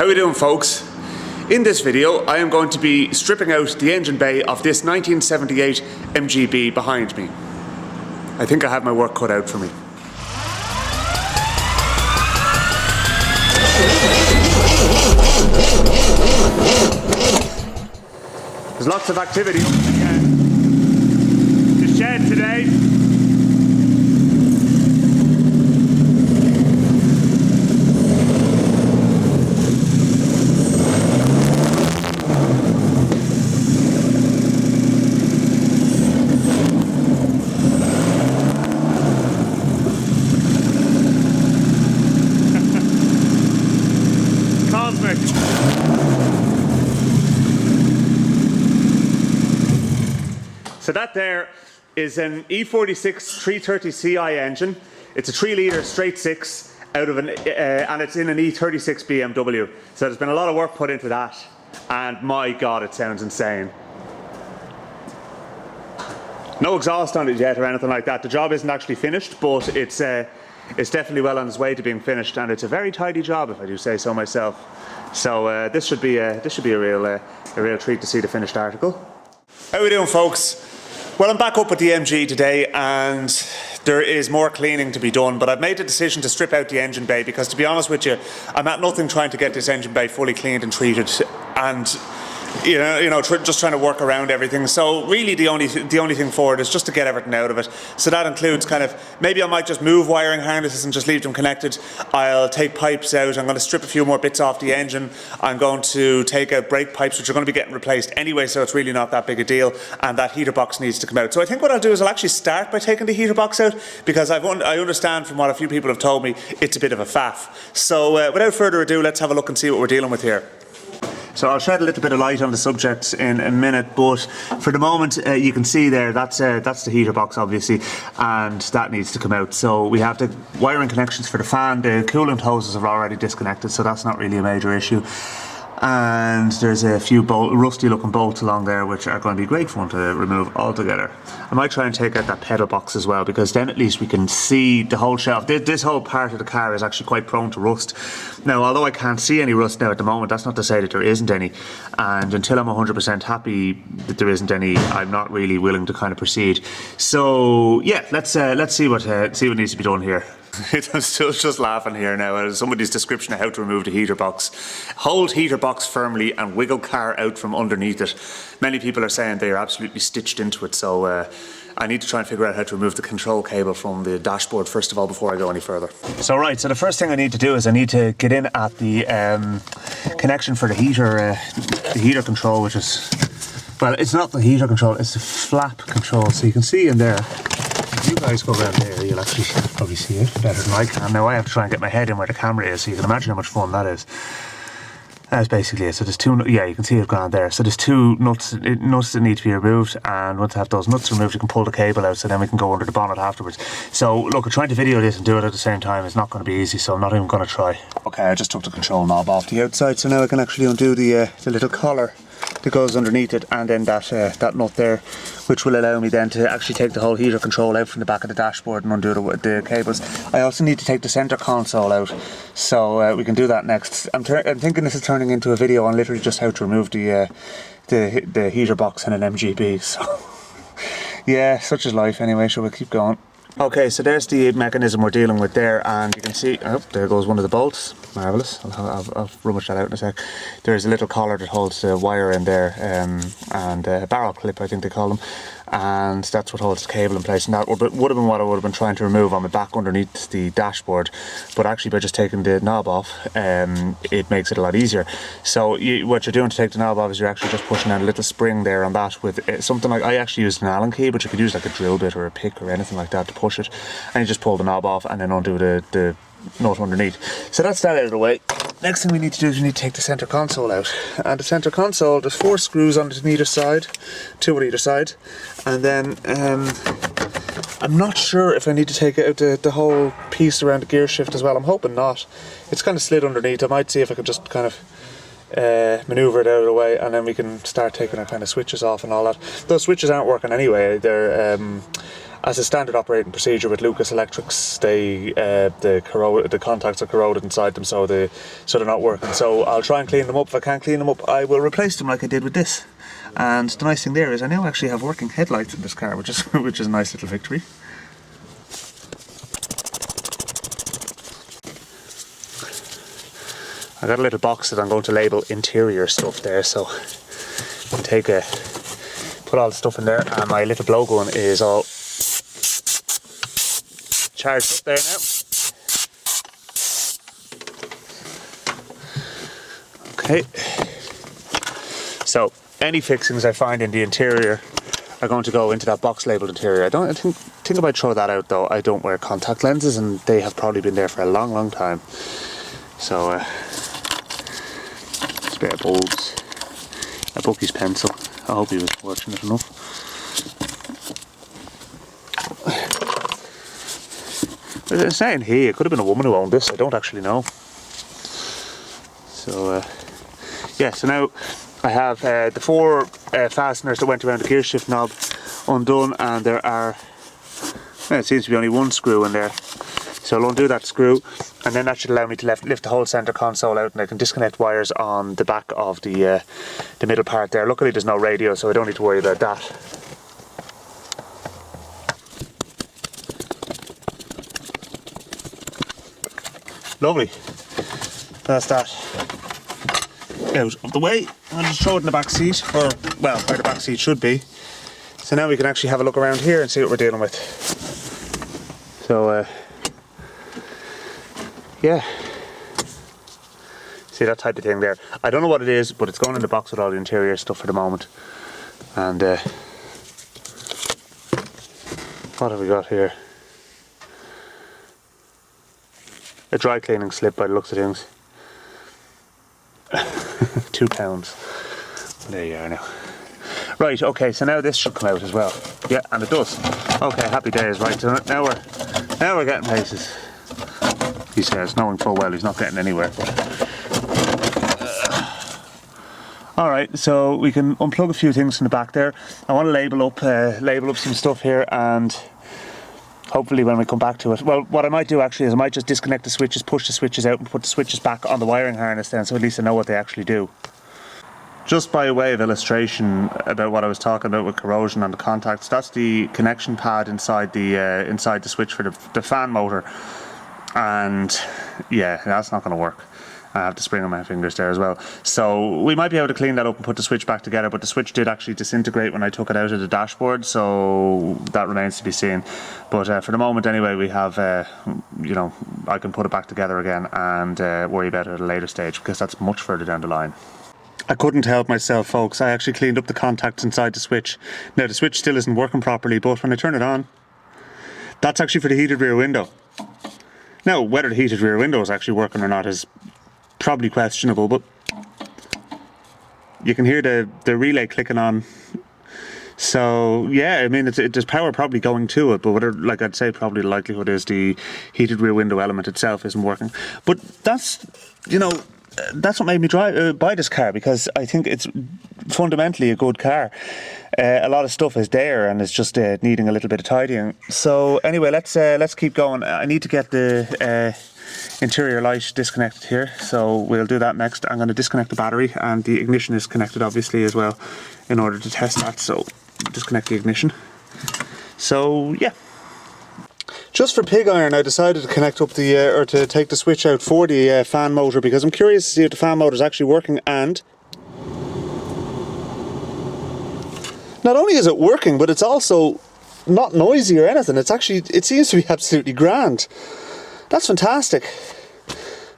How are we doing, folks? In this video I am going to be stripping out the engine bay of this 1978 MGB behind me. I think I have my work cut out for me. There's lots of activity up in the shed today. Cosmic. So that there is an E46 330 Ci engine. It's a 3 litre straight 6 out of an and it's in an E36 BMW. So there's been a lot of work put into that, and my god, it sounds insane. No exhaust on it yet or anything like that. The job isn't actually finished, but it's definitely well on its way to being finished, and it's a very tidy job, if I do say so myself. So this should be a real treat to see the finished article. How are we doing, folks? Well, I'm back up with the MG today, and there is more cleaning to be done, but I've made the decision to strip out the engine bay because, to be honest with you, I'm at nothing trying to get this engine bay fully cleaned and treated, and just trying to work around everything. So really the only thing for it is just to get everything out of it. So that includes maybe I might just move wiring harnesses and just leave them connected. I'll take pipes out. I'm going to strip a few more bits off the engine. I'm going to take out brake pipes, which are going to be getting replaced anyway, so it's really not that big a deal, and that heater box needs to come out. So I think what I'll do is I'll actually start by taking the heater box out, because I understand from what a few people have told me it's a bit of a faff. So without further ado, let's have a look and see what we're dealing with here. So I'll shed a little bit of light on the subject in a minute, but for the moment you can see there that's the heater box, obviously, and that needs to come out. So we have the wiring connections for the fan. The coolant hoses are already disconnected, so that's not really a major issue. And there's a few rusty looking bolts along there which are going to be great fun to remove altogether. I might try and take out that pedal box as well, because then at least we can see the whole shelf. This whole part of the car is actually quite prone to rust. Now, although I can't see any rust now at the moment, that's not to say that there isn't any, and until I'm 100% happy that there isn't any, I'm not really willing to kind of proceed. So yeah, let's see what needs to be done here. I'm still just laughing here now at somebody's description of how to remove the heater box. Hold heater box firmly and wiggle car out from underneath it. Many people are saying they are absolutely stitched into it, so I need to try and figure out how to remove the control cable from the dashboard first of all before I go any further. So the first thing I need to do is I need to get in at the connection for the heater control, which is, well, it's not the heater control, it's the flap control. So you can see in there, if you guys go around there, you'll actually probably see it better than I can. Now I have to try and get my head in where the camera is, so you can imagine how much fun that is. That's basically it. So there's two, yeah, you can see it gone there. So there's two nuts that need to be removed, and once I have those nuts removed, you can pull the cable out, so then we can go under the bonnet afterwards. So look, I'm trying to video this and do it at the same time. It's not going to be easy, so I'm not even going to try. Okay, I just took the control knob off the outside, so now I can actually undo the little collar that goes underneath it, and then that nut there, which will allow me then to actually take the whole heater control out from the back of the dashboard and undo the cables. I also need to take the center console out, so we can do that next. I'm thinking this is turning into a video on literally just how to remove the heater box in an MGB. So yeah, such is life anyway. So we'll keep going. Okay, so there's the mechanism we're dealing with there, and you can see, oh, there goes one of the bolts. Marvellous. I'll rummage that out in a sec. There's a little collar that holds the wire in there, and a barrel clip, I think they call them, and that's what holds the cable in place, and that would have been what I would have been trying to remove on my back underneath the dashboard, but actually by just taking the knob off, it makes it a lot easier. So what you're doing to take the knob off is you're actually just pushing out a little spring there on that with something like, I actually used an Allen key, but you could use like a drill bit or a pick or anything like that to push it, and you just pull the knob off and then undo the nut underneath. So that's that out of the way. Next thing we need to do is we need to take the center console out, and the center console, there's 4 screws on either side, 2 on either side, and then I'm not sure if I need to take out the whole piece around the gear shift as well. I'm hoping not. It's kind of slid underneath. I might see if I can just kind of maneuver it out of the way, and then we can start taking our kind of switches off and all that. Those switches aren't working anyway. They're as a standard operating procedure with Lucas Electrics, the contacts are corroded inside them, so they're not working. So I'll try and clean them up. If I can't clean them up, I will replace them like I did with this. And the nice thing there is I now actually have working headlights in this car, which is a nice little victory. I got a little box that I'm going to label interior stuff there, so I can put all the stuff in there, and my little blow gun is all charged up there now. Okay, so any fixings I find in the interior are going to go into that box labeled interior. I think I might throw that out though. I don't wear contact lenses and they have probably been there for a long time. So spare bulbs, a Bucky's pencil. I hope he was fortunate enough. It's saying he, it could have been a woman who owned this, I don't actually know. So yeah, so now I have the 4 fasteners that went around the gear shift knob undone, and there are, it seems to be only 1 screw in there. So I'll undo that screw, and then that should allow me to lift the whole centre console out, and I can disconnect wires on the back of the middle part there. Luckily there's no radio, so I don't need to worry about that. Lovely. That's that out of the way. I'll just throw it in the back seat, or well, where the back seat should be. So now we can actually have a look around here and see what we're dealing with. So yeah, see that type of thing there. I don't know what it is, but it's going in the box with all the interior stuff for the moment. And what have we got here? A dry cleaning slip by the looks of things. £2. There you are now. Right, okay, so now this should come out as well. Yeah, and it does. Okay, happy days. Right, so now we're getting places. He says, knowing full well he's not getting anywhere. Alright, so we can unplug a few things from the back there. I want to label up some stuff here, and hopefully when we come back to it, well, what I might do actually is I might just disconnect the switches, push the switches out and put the switches back on the wiring harness then, so at least I know what they actually do. Just by way of illustration about what I was talking about with corrosion on the contacts, that's the connection pad inside the switch for the fan motor, and yeah, that's not going to work. I have the spring on my fingers there as well. So we might be able to clean that up and put the switch back together, but the switch did actually disintegrate when I took it out of the dashboard, so that remains to be seen. But for the moment anyway, we have, you know, I can put it back together again and worry about it at a later stage, because that's much further down the line. I couldn't help myself, folks. I actually cleaned up the contacts inside the switch. Now the switch still isn't working properly, but when I turn it on, that's actually for the heated rear window. Now, whether the heated rear window is actually working or not is probably questionable, but you can hear the relay clicking on. So yeah, I mean, there's power probably going to it, but whether, like I'd say, probably the likelihood is the heated rear window element itself isn't working. But that's, you know, that's what made me buy this car, because I think it's fundamentally a good car. A lot of stuff is there and it's just needing a little bit of tidying. So anyway, let's keep going. I need to get the interior light disconnected here, so we'll do that next. I'm going to disconnect the battery, and the ignition is connected obviously as well in order to test that, so disconnect the ignition. So yeah, just for pig iron I decided to connect up the or to take the switch out for the fan motor, because I'm curious to see if the fan motor is actually working. And not only is it working, but it's also not noisy or anything. It seems to be absolutely grand. That's fantastic.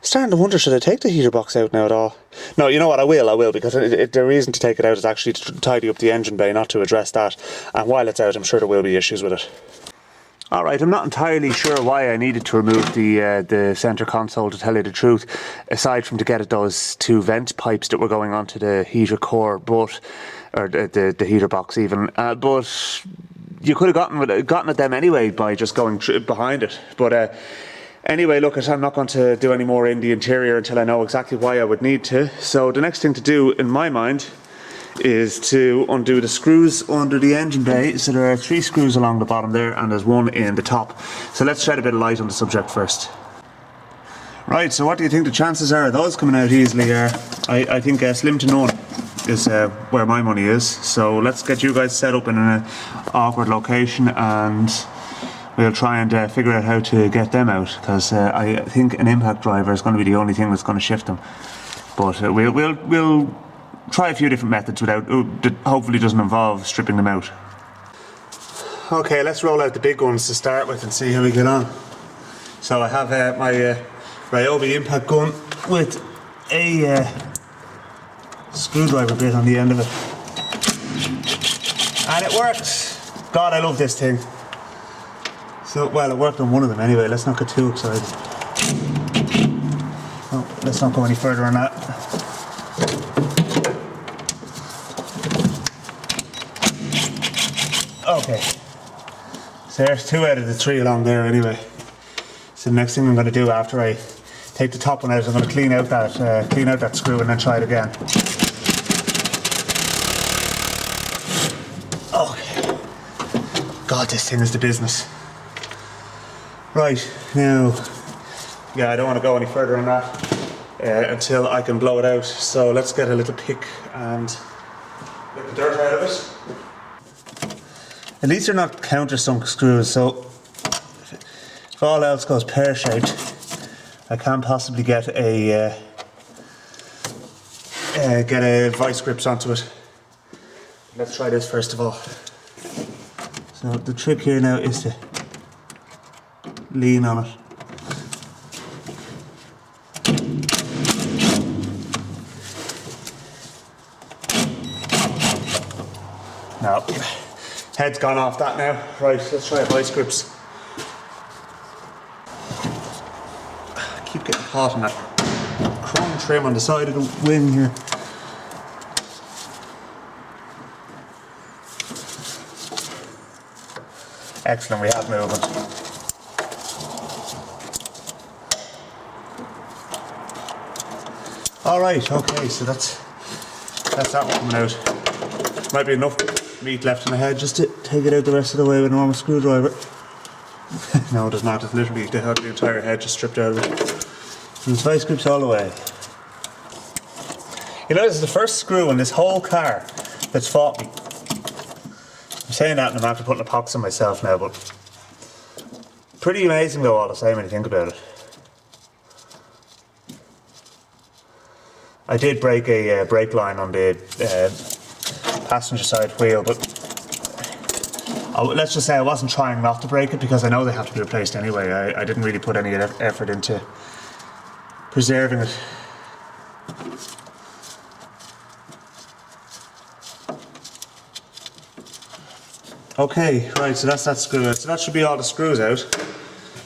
Starting to wonder, should I take the heater box out now at all? No, you know what, I will, because the reason to take it out is actually to tidy up the engine bay, not to address that. And while it's out, I'm sure there will be issues with it. Alright, I'm not entirely sure why I needed to remove the centre console, to tell you the truth, aside from to get at those 2 vent pipes that were going onto the heater core, or the heater box even, but you could have gotten at them anyway by just going behind it. But anyway, look, I'm not going to do any more in the interior until I know exactly why I would need to. So the next thing to do, in my mind, is to undo the screws under the engine bay. So there are 3 screws along the bottom there, and there's 1 in the top. So let's shed a bit of light on the subject first. Right, so what do you think the chances are of those coming out easily are? I think slim to none is where my money is. So let's get you guys set up in an awkward location, and we'll try and figure out how to get them out, because I think an impact driver is going to be the only thing that's going to shift them. But we'll try a few different methods without, that hopefully doesn't involve stripping them out. Okay, let's roll out the big ones to start with and see how we get on. So I have my Ryobi impact gun with a screwdriver bit on the end of it. And it works! God, I love this thing. So, well, it worked on one of them anyway, let's not get too excited. Oh, let's not go any further on that. Okay, so there's 2 out of the 3 along there anyway. So the next thing I'm going to do after I take the top one out is I'm going to clean out that screw and then try it again. Okay. God, this thing is the business. Right, now, yeah, I don't want to go any further on that until I can blow it out. So let's get a little pick and get the dirt out of it. At least they're not countersunk screws, so if all else goes pear-shaped, I can't possibly get a vice grips onto it. Let's try this first of all. So the trick here now is to lean on it. No. Head's gone off that now. Right, let's try vice grips. I keep getting caught in that chrome trim on the side of the wing here. Excellent, we have movement. Alright, okay, so that's that one coming out. Might be enough meat left in the head just to take it out the rest of the way with a normal screwdriver. No, there's not. It's literally they have the entire head just stripped out of it. And it's vice grips all the way. You know, this is the first screw in this whole car that's fought me. I'm saying that and I'm after putting a pox on myself now, but pretty amazing though all the same when you think about it. I did break a brake line on the passenger side wheel, but let's just say I wasn't trying not to break it because I know they have to be replaced anyway. I didn't really put any effort into preserving it. Okay, right, so that's that screw out. So that should be all the screws out.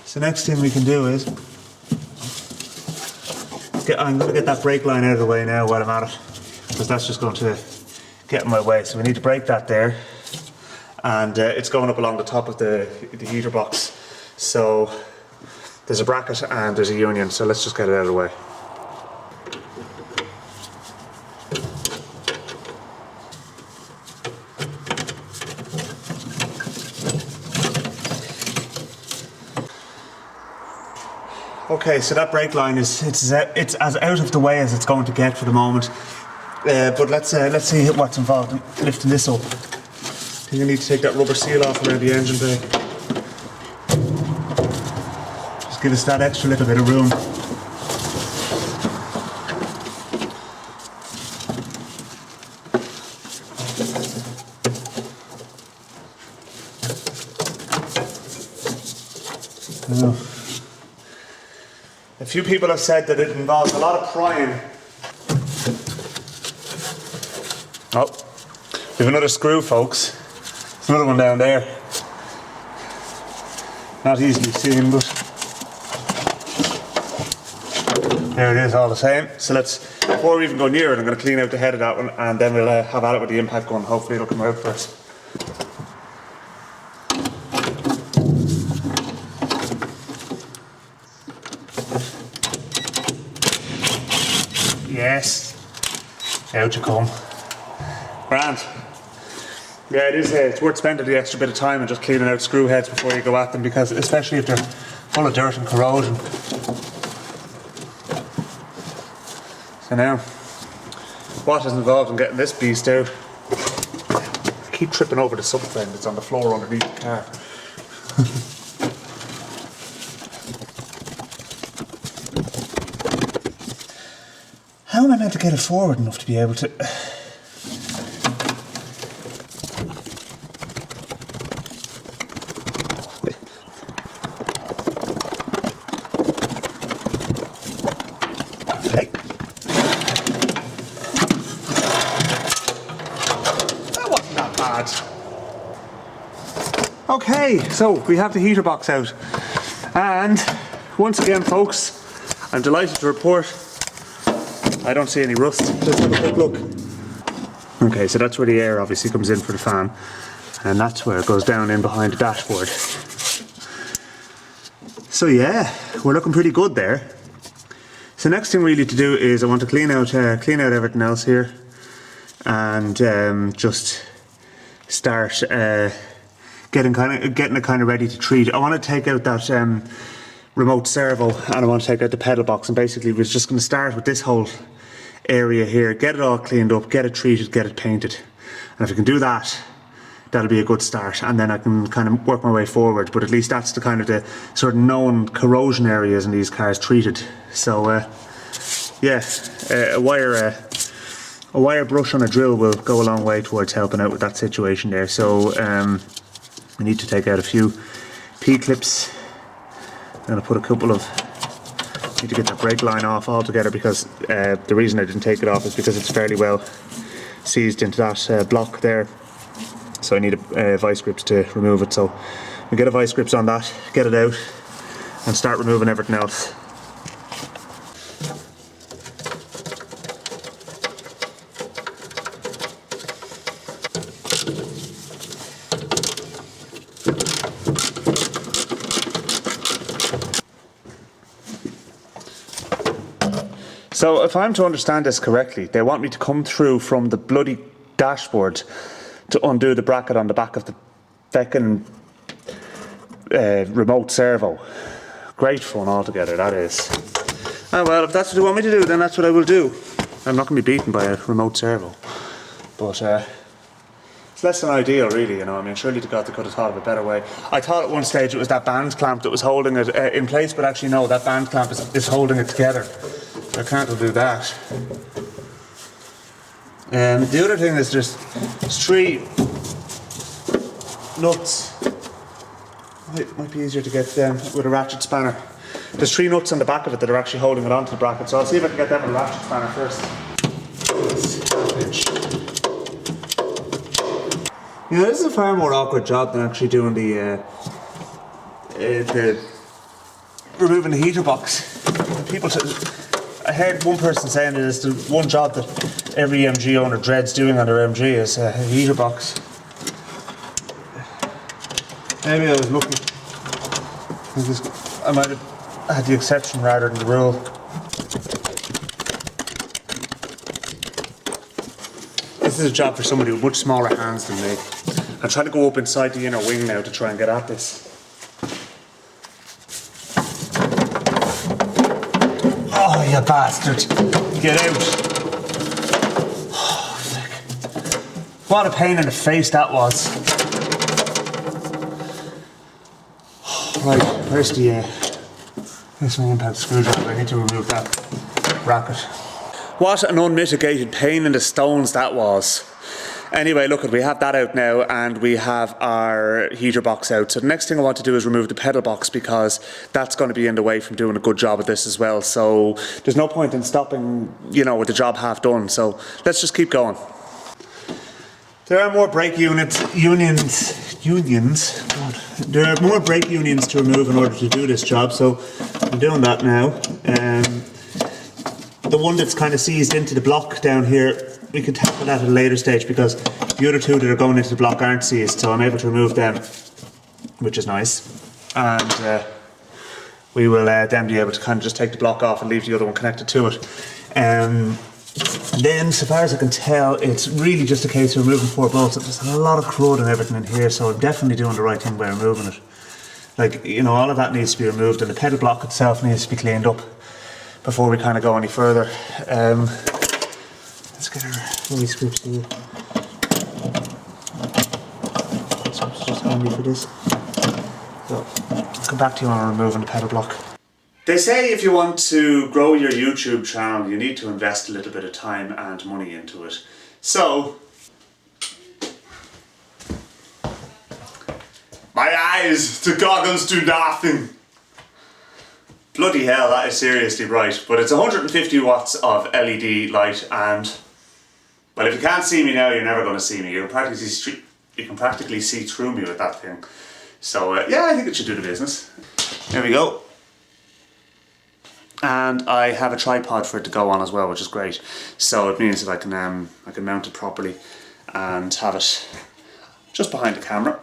So next thing we can do is I'm going to get that brake line out of the way now while I'm at it, because that's just going to get in my way. So we need to break that there, and it's going up along the top of the heater box. So there's a bracket and there's a union, so let's just get it out of the way. Okay, so that brake line it's as out of the way as it's going to get for the moment. But let's see what's involved in lifting this up. I think I need to take that rubber seal off around the engine bay. Just give us that extra little bit of room. Now, a few people have said that it involves a lot of prying. Oh, we have another screw, folks. There's another one down there. Not easily seen, but there it is all the same. So before we even go near it, I'm going to clean out the head of that one, and then we'll have at it with the impact gun. Hopefully it'll come out first. Yes, out you come. Grand. Yeah, it is. It's worth spending the extra bit of time and just cleaning out screw heads before you go at them, because especially if they're full of dirt and corrosion. So now, what is involved in getting this beast out? I keep tripping over the subframe that's on the floor underneath the car. How am I meant to get it forward enough to be able to... Okay, so we have the heater box out, and once again folks, I'm delighted to report I don't see any rust. Let's have a quick look. Okay, so that's where the air obviously comes in for the fan, and that's where it goes down in behind the dashboard. So yeah, we're looking pretty good there. So next thing really to do is I want to clean out everything else here, and just start getting it kind of ready to treat. I want to take out that remote servo, and I want to take out the pedal box, and basically we're just going to start with this whole area here, get it all cleaned up, get it treated, get it painted, and if we can do that, that'll be a good start, and then I can kind of work my way forward. But at least that's the kind of the sort of known corrosion areas in these cars treated. So yeah, a wire brush on a drill will go a long way towards helping out with that situation there. So we need to take out a few P-clips. I'm going to put a couple of... need to get that brake line off altogether, because the reason I didn't take it off is because it's fairly well seized into that block there. So I need a vice grips to remove it. So we get a vice grips on that, get it out, and start removing everything else. So if I'm to understand this correctly, they want me to come through from the bloody dashboard to undo the bracket on the back of the feckin' remote servo. Great fun altogether, that is. Oh well, if that's what they want me to do, then that's what I will do. I'm not going to be beaten by a remote servo. But it's less than ideal, really, you know. I mean, surely to God they could have thought of a better way. I thought at one stage it was that band clamp that was holding it in place, but actually no, that band clamp is holding it together. I can't do that. The other thing is there's 3 nuts. Might be easier to get them with a ratchet spanner. There's 3 nuts on the back of it that are actually holding it onto the bracket, so I'll see if I can get them with a ratchet spanner first. You know, this is a far more awkward job than actually doing the removing the heater box. I heard one person saying that it's the one job that every MG owner dreads doing on their MG is a heater box. Maybe I was lucky. I might have had the exception rather than the rule. This is a job for somebody with much smaller hands than me. I'm trying to go up inside the inner wing now to try and get at this. Oh, you bastard! Get out! Oh, fuck. What a pain in the face that was. Right, where's my impact screwdriver? I need to remove that bracket. What an unmitigated pain in the stones that was. Anyway, look, we have that out now, and we have our heater box out. So the next thing I want to do is remove the pedal box, because that's going to be in the way from doing a good job of this as well. So there's no point in stopping, you know, with the job half done. So let's just keep going. There are more brake unions. God. There are more brake unions to remove in order to do this job. So I'm doing that now. The one that's kind of seized into the block down here, we can tackle that at a later stage, because the other 2 that are going into the block aren't seized, so I'm able to remove them, which is nice. And we will then be able to kind of just take the block off and leave the other one connected to it. And then, so far as I can tell, it's really just a case of removing 4 bolts. There's a lot of crud and everything in here, so I'm definitely doing the right thing by removing it. Like, you know, all of that needs to be removed, and the pedal block itself needs to be cleaned up before we kind of go any further. Let's get our mini scoops here. Scoops just handy for this. So, I'll come back to you on removing the pedal block. They say if you want to grow your YouTube channel, you need to invest a little bit of time and money into it. So, my eyes, the goggles do nothing. Bloody hell, that is seriously bright. But it's 150 watts of LED light, and well, if you can't see me now, you're never going to see me. You can practically see through me with that thing. So yeah, I think it should do the business. There we go. And I have a tripod for it to go on as well, which is great. So it means that I can mount it properly and have it just behind the camera,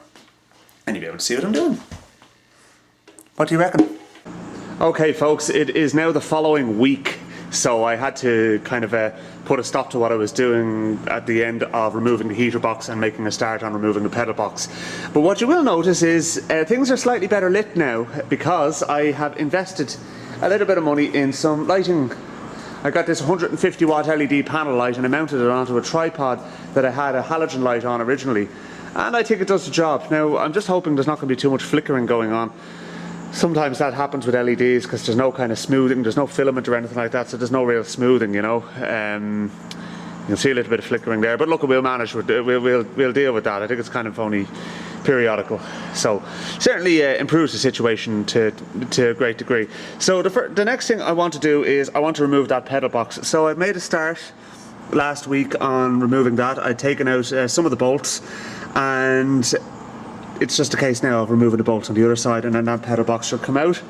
and you'll be able to see what I'm doing. What do you reckon? Okay folks, it is now the following week, so I had to kind of put a stop to what I was doing at the end of removing the heater box and making a start on removing the pedal box. But what you will notice is things are slightly better lit now, because I have invested a little bit of money in some lighting. I got this 150 watt LED panel light and I mounted it onto a tripod that I had a halogen light on originally, and I think it does the job. Now I'm just hoping there's not going to be too much flickering going on. Sometimes that happens with LEDs because there's no kind of smoothing, there's no filament or anything like that, so there's no real smoothing, you know. You'll see a little bit of flickering there, but look, we'll manage with it. We'll deal with that. I think it's kind of only periodical, so certainly improves the situation to a great degree. So the next thing I want to do is I want to remove that pedal box. So I made a start last week on removing that. I'd taken out some of the bolts, and it's just a case now of removing the bolts on the other side, and then that pedal box should come out,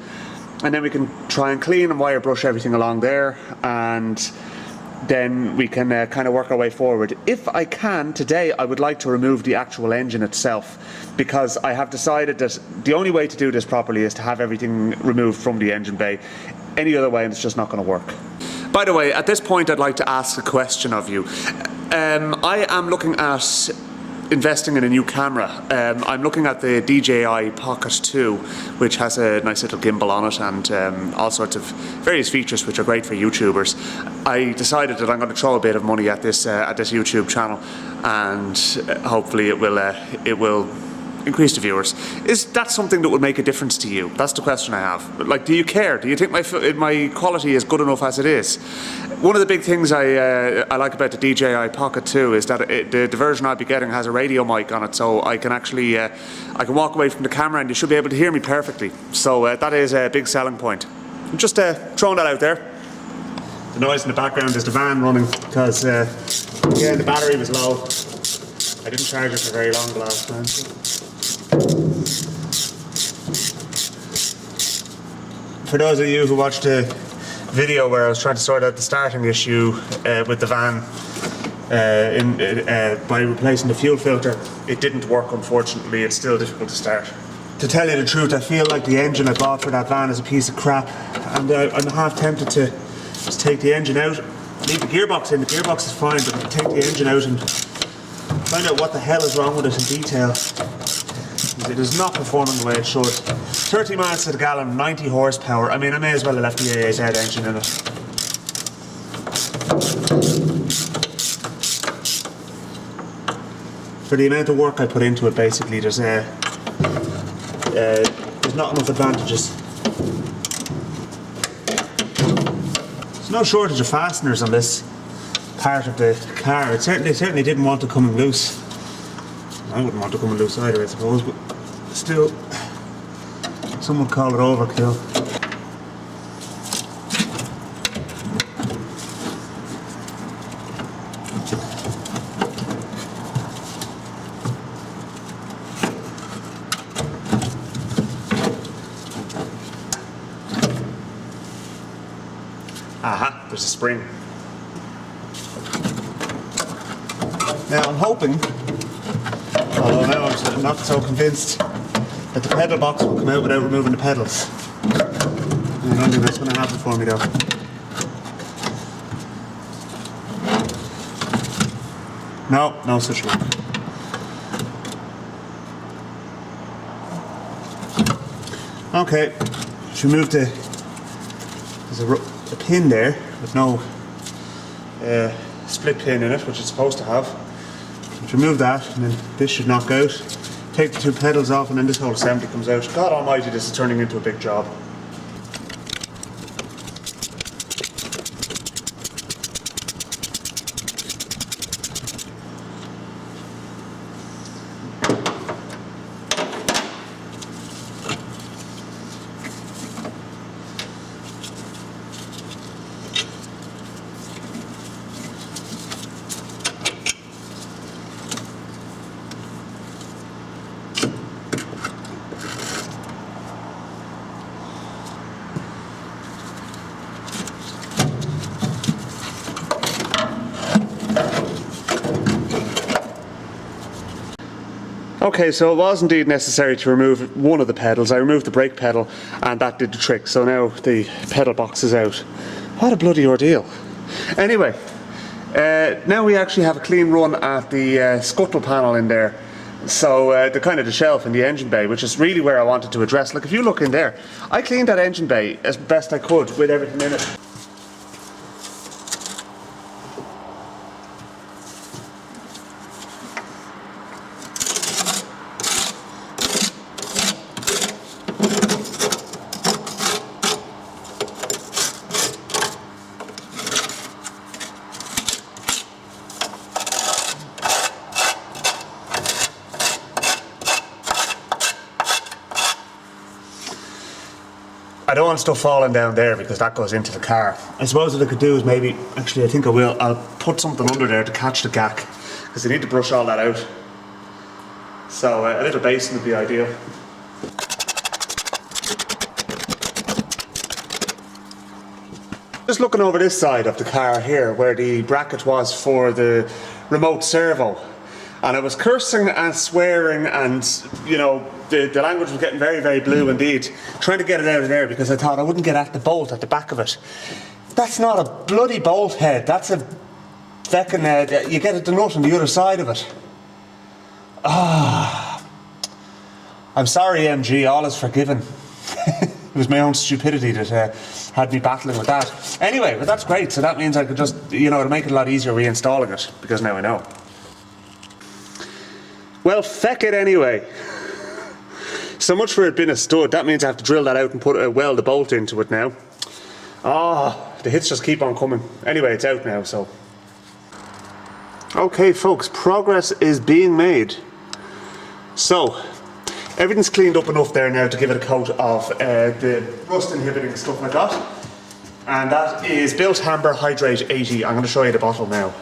and then we can try and clean and wire brush everything along there, and then we can kind of work our way forward. If I can, today I would like to remove the actual engine itself, because I have decided that the only way to do this properly is to have everything removed from the engine bay. Any other way, and it's just not going to work. By the way, at this point I'd like to ask a question of you. I am looking at investing in a new camera. I'm looking at the DJI Pocket 2, which has a nice little gimbal on it, and all sorts of various features which are great for YouTubers. I decided that I'm going to throw a bit of money at this YouTube channel, and hopefully it will increase the viewers. Is that something that would make a difference to you? That's the question I have. Like, do you care? Do you think my quality is good enough as it is? One of the big things I like about the DJI Pocket 2 is that the version I'll be getting has a radio mic on it, so I can actually I can walk away from the camera and you should be able to hear me perfectly. So that is a big selling point. I'm just throwing that out there. The noise in the background is the van running, because again, the battery was low. I didn't charge it for very long the last time. For those of you who watched the video where I was trying to sort out the starting issue with the van by replacing the fuel filter, it didn't work, unfortunately. It's still difficult to start. To tell you the truth, I feel like the engine I bought for that van is a piece of crap, and I'm half tempted to just take the engine out, leave the gearbox in. The gearbox is fine, but take the engine out and find out what the hell is wrong with it in detail. It is not performing the way it should. 30 miles to the gallon, 90 horsepower. I mean, I may as well have left the AA-Z engine in it. For the amount of work I put into it, basically, there's not enough advantages. There's no shortage of fasteners on this part of the car. It certainly didn't want to come loose. I wouldn't want to come loose either, I suppose, but still, some would call it overkill. Aha, there's a spring. Now I'm hoping, although now I'm not so convinced, that the pedal box will come out without removing the pedals. I don't think that's going to happen for me though. No, no such luck. Okay, should move the, there's a pin there with no split pin in it, which it's supposed to have. Remove that, and then this should knock out. Take the two pedals off, and then this whole assembly comes out. God almighty, this is turning into a big job. Okay, so it was indeed necessary to remove one of the pedals. I removed the brake pedal and that did the trick. So now the pedal box is out. What a bloody ordeal. Anyway, now we actually have a clean run at the scuttle panel in there. So the kind of the shelf in the engine bay, which is really where I wanted to address. Like if you look in there, I cleaned that engine bay as best I could with everything in it. I don't want stuff falling down there because that goes into the car. I suppose what I could do is maybe, actually I think I will, I'll put something under there to catch the gack because I need to brush all that out. So a little basin would be ideal. Just looking over this side of the car here where the bracket was for the remote servo. And I was cursing and swearing and, you know, the language was getting very, very blue indeed. Trying to get it out of there because I thought I wouldn't get at the bolt at the back of it. That's not a bloody bolt head. That's a feckin', you get at the nut on the other side of it. Ah, I'm sorry MG, all is forgiven. It was my own stupidity that had me battling with that. Anyway, but that's great. So that means I could just, you know, it'll make it a lot easier reinstalling it because now I know. Well, feck it anyway. So much for it being a stud. That means I have to drill that out and weld the bolt into it now. Oh, the hits just keep on coming. Anyway, it's out now, so. Okay, folks, progress is being made. So, everything's cleaned up enough there now to give it a coat of the rust inhibiting stuff like that. And that is Built Amber Hydrate 80. I'm going to show you the bottle now.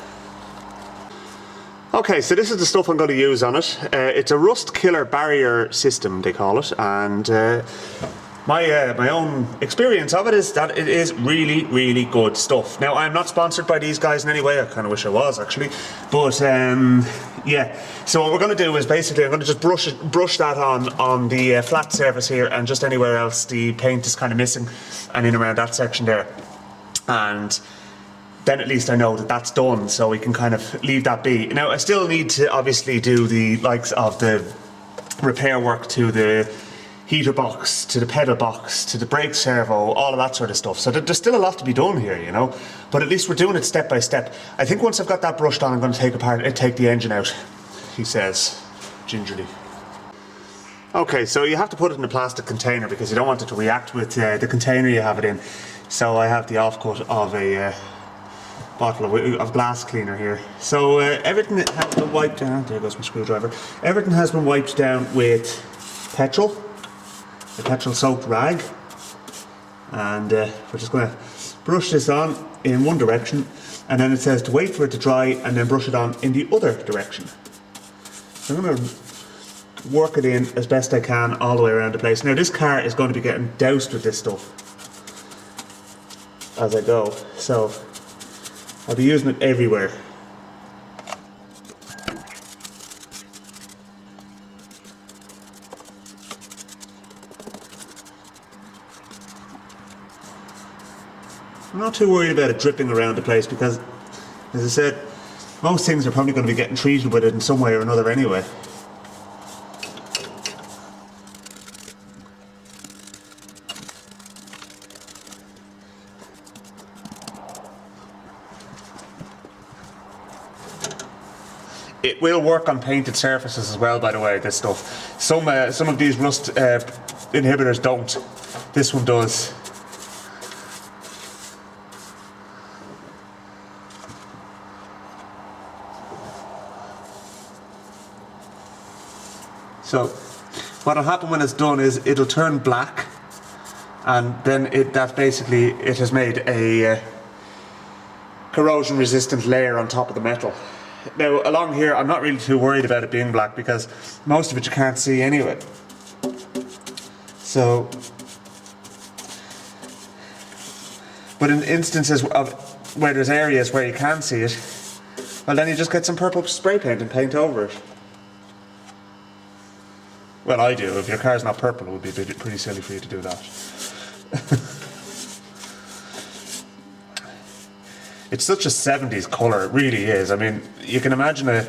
Okay, so this is the stuff I'm going to use on it. It's a rust killer barrier system, they call it, and my own experience of it is that it is really, really good stuff. Now, I'm not sponsored by these guys in any way. I kind of wish I was, actually, but yeah. So what we're going to do is basically I'm going to just brush that on the flat surface here, and just anywhere else the paint is kind of missing, and in around that section there, and then at least I know that that's done, so we can kind of leave that be. Now, I still need to obviously do the likes of the repair work to the heater box, to the pedal box, to the brake servo, all of that sort of stuff. So there's still a lot to be done here, you know, but at least we're doing it step by step. I think once I've got that brushed on, I'm going to take the engine out, he says, gingerly. Okay, so you have to put it in a plastic container because you don't want it to react with the container you have it in. So I have the offcut of a bottle of glass cleaner here. So everything has been wiped down. There goes my screwdriver. Everything has been wiped down with petrol, a petrol soaked rag, and we're just going to brush this on in one direction, and then it says to wait for it to dry and then brush it on in the other direction. So I'm going to work it in as best I can all the way around the place. Now this car is going to be getting doused with this stuff as I go, so I'll be using it everywhere. I'm not too worried about it dripping around the place because, as I said, Most things are probably going to be getting treated with it in some way or another anyway. It will work on painted surfaces as well, by the way, this stuff. Some of these rust inhibitors don't. This one does. So what'll happen when it's done is it'll turn black, and then it has made a corrosion resistant layer on top of the metal. Now along here I'm not really too worried about it being black because most of it you can't see anyway. So, but in instances of where there's areas where you can see it, well then you just get some purple spray paint and paint over it. Well, I do. If your car's not purple, it would be pretty silly for you to do that. It's such a 70s colour, it really is. I mean, you can imagine a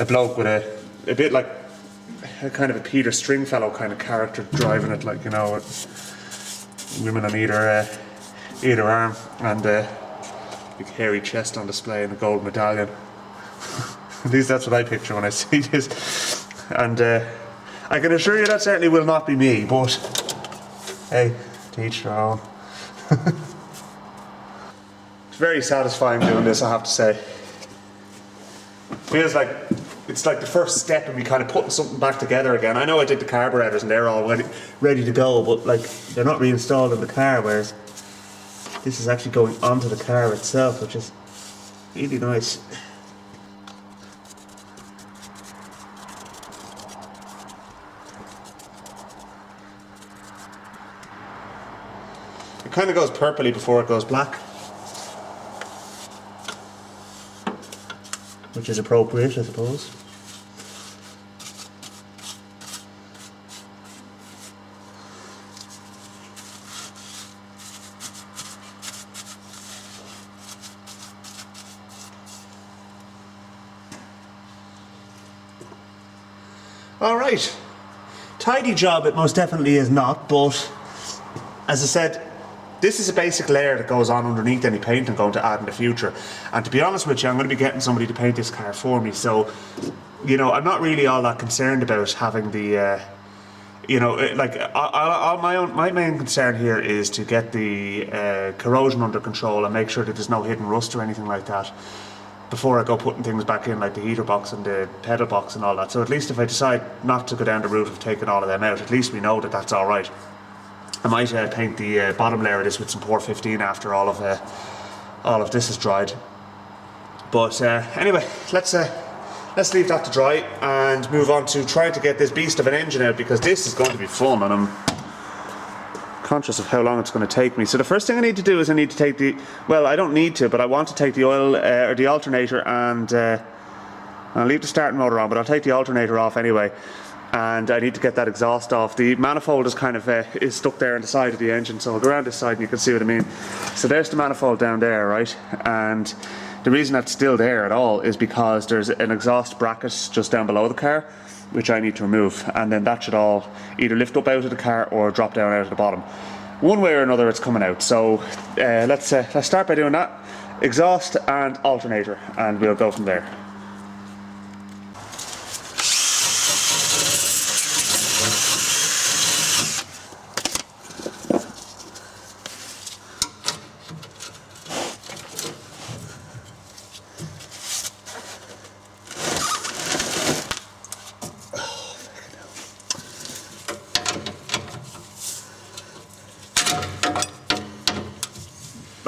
bloke with a bit like a kind of a Peter Stringfellow kind of character driving it, like, you know, women on either arm, and big hairy chest on display and a gold medallion. At least that's what I picture when I see this. And I can assure you that certainly will not be me, but hey, to each their own. It's very satisfying doing this, I have to say. Feels like it's like the first step in me kind of putting something back together again. I know I did the carburetors and they're all ready to go, but like they're not reinstalled in the car, whereas this is actually going onto the car itself, which is really nice. It kind of goes purpley before it goes black, which is appropriate, I suppose. Alright, tidy job it most definitely is not, but as I said, this is a basic layer that goes on underneath any paint I'm going to add in the future. And to be honest with you, I'm going to be getting somebody to paint this car for me, so, you know, I'm not really all that concerned about having the, you know, like, my main concern here is to get the corrosion under control and make sure that there's no hidden rust or anything like that before I go putting things back in, like the heater box and the pedal box and all that. So at least if I decide not to go down the route of taking all of them out, at least we know that that's alright. I might paint the bottom layer of this with some Port 15 after all of this is dried. But anyway, let's leave that to dry and move on to trying to get this beast of an engine out, because this is going to be fun and I'm conscious of how long it's going to take me. So the first thing I need to do is I need to take the, well, I don't need to, but I want to take the oil or the alternator, and I'll leave the starting motor on, but I'll take the alternator off anyway. And I need to get that exhaust off. The manifold is kind of is stuck there on the side of the engine, so I'll go around this side and you can see what I mean. So there's the manifold down there, right? And the reason that's still there at all is because there's an exhaust bracket just down below the car, which I need to remove, and then that should all either lift up out of the car or drop down out of the bottom. One way or another it's coming out, so let's start by doing that. Exhaust and alternator, and we'll go from there.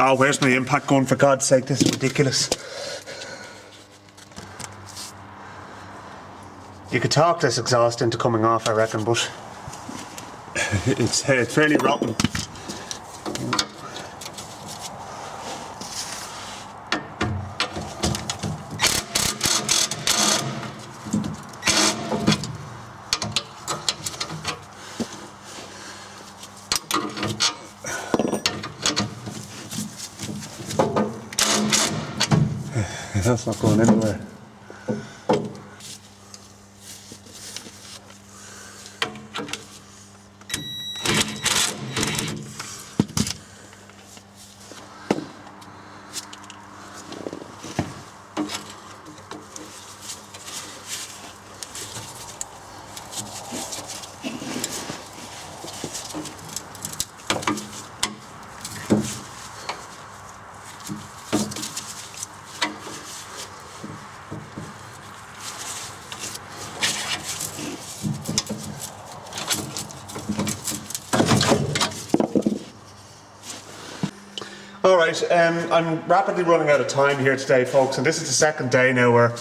Oh, where's my impact gun, for God's sake? This is ridiculous. You could talk this exhaust into coming off, I reckon, but it's fairly rotten. That's not going anywhere. Alright, I'm rapidly running out of time here today, folks, and this is the second day now where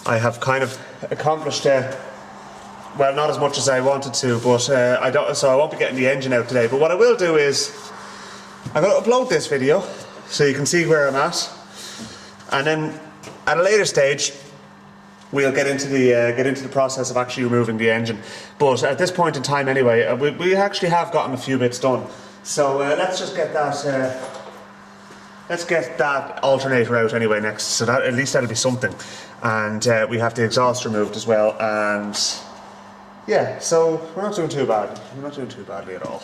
I have kind of accomplished, well, not as much as I wanted to, but so I won't be getting the engine out today. But what I will do is, I'm going to upload this video so you can see where I'm at, and then at a later stage we'll get into the process of actually removing the engine. But at this point in time anyway, we actually have gotten a few bits done. So let's just get that. Let's get that alternator out anyway next, so that at least that'll be something. And we have the exhaust removed as well, and yeah, so we're not doing too bad. We're not doing too badly at all.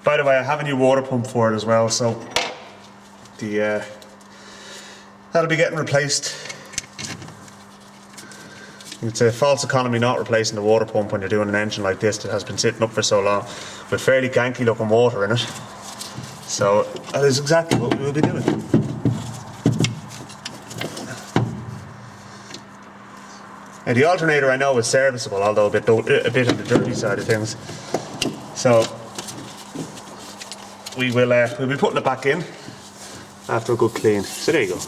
By the way, I have a new water pump for it as well, so that'll be getting replaced. It's a false economy not replacing the water pump when you're doing an engine like this that has been sitting up for so long with fairly ganky looking water in it. So that is exactly what we will be doing. Now the alternator I know is serviceable, although a bit on the dirty side of things. So we'll be putting it back in after a good clean. So there you go.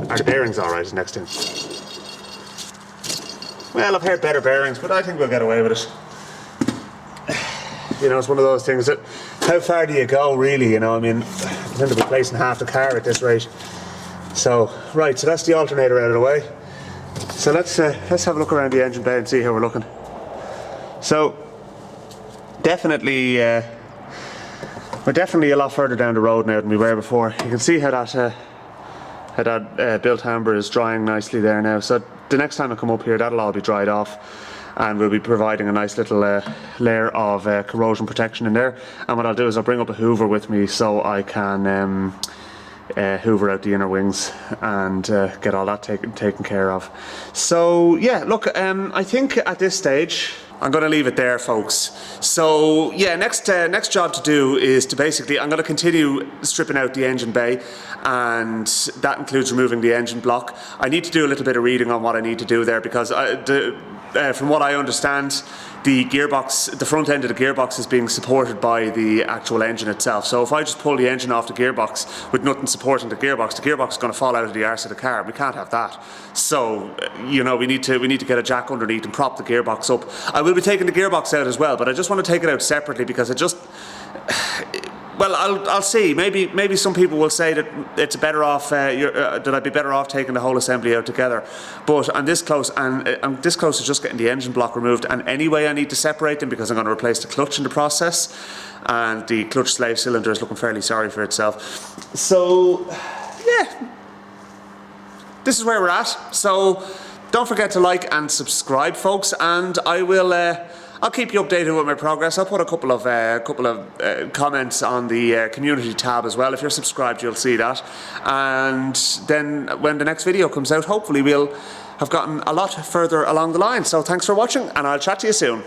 Are the bearings alright is the next thing. Well, I've heard better bearings, but I think we'll get away with it. You know, it's one of those things that, how far do you go really, you know, I mean, I'm going to be replacing half the car at this rate. So, right, so that's the alternator out of the way. So let's have a look around the engine bay and see how we're looking. So, definitely, we're definitely a lot further down the road now than we were before. You can see how that built amber is drying nicely there now. So the next time I come up here, that'll all be dried off, and we'll be providing a nice little layer of corrosion protection in there. And what I'll do is I'll bring up a hoover with me so I can hoover out the inner wings and get all that taken care of. So yeah, look, I think at this stage I'm going to leave it there, folks. So yeah, next job to do is to basically, I'm going to continue stripping out the engine bay, and that includes removing the engine block. I need to do a little bit of reading on what I need to do there, because from what I understand, the gearbox, the front end of the gearbox is being supported by the actual engine itself. So if I just pull the engine off the gearbox with nothing supporting the gearbox is going to fall out of the arse of the car. We can't have that. So, you know, we need to get a jack underneath and prop the gearbox up. I will be taking the gearbox out as well, but I just want to take it out separately because it just, well, I'll see. Maybe some people will say that it's better off. That I'd be better off taking the whole assembly out together. But I'm this close, and I'm this close to just getting the engine block removed. And anyway, I need to separate them because I'm going to replace the clutch in the process, and the clutch slave cylinder is looking fairly sorry for itself. So yeah, this is where we're at. So don't forget to like and subscribe, folks, and I will. I'll keep you updated with my progress. I'll put a couple of comments on the community tab as well. If you're subscribed, you'll see that. And then when the next video comes out, hopefully we'll have gotten a lot further along the line. So thanks for watching, and I'll chat to you soon.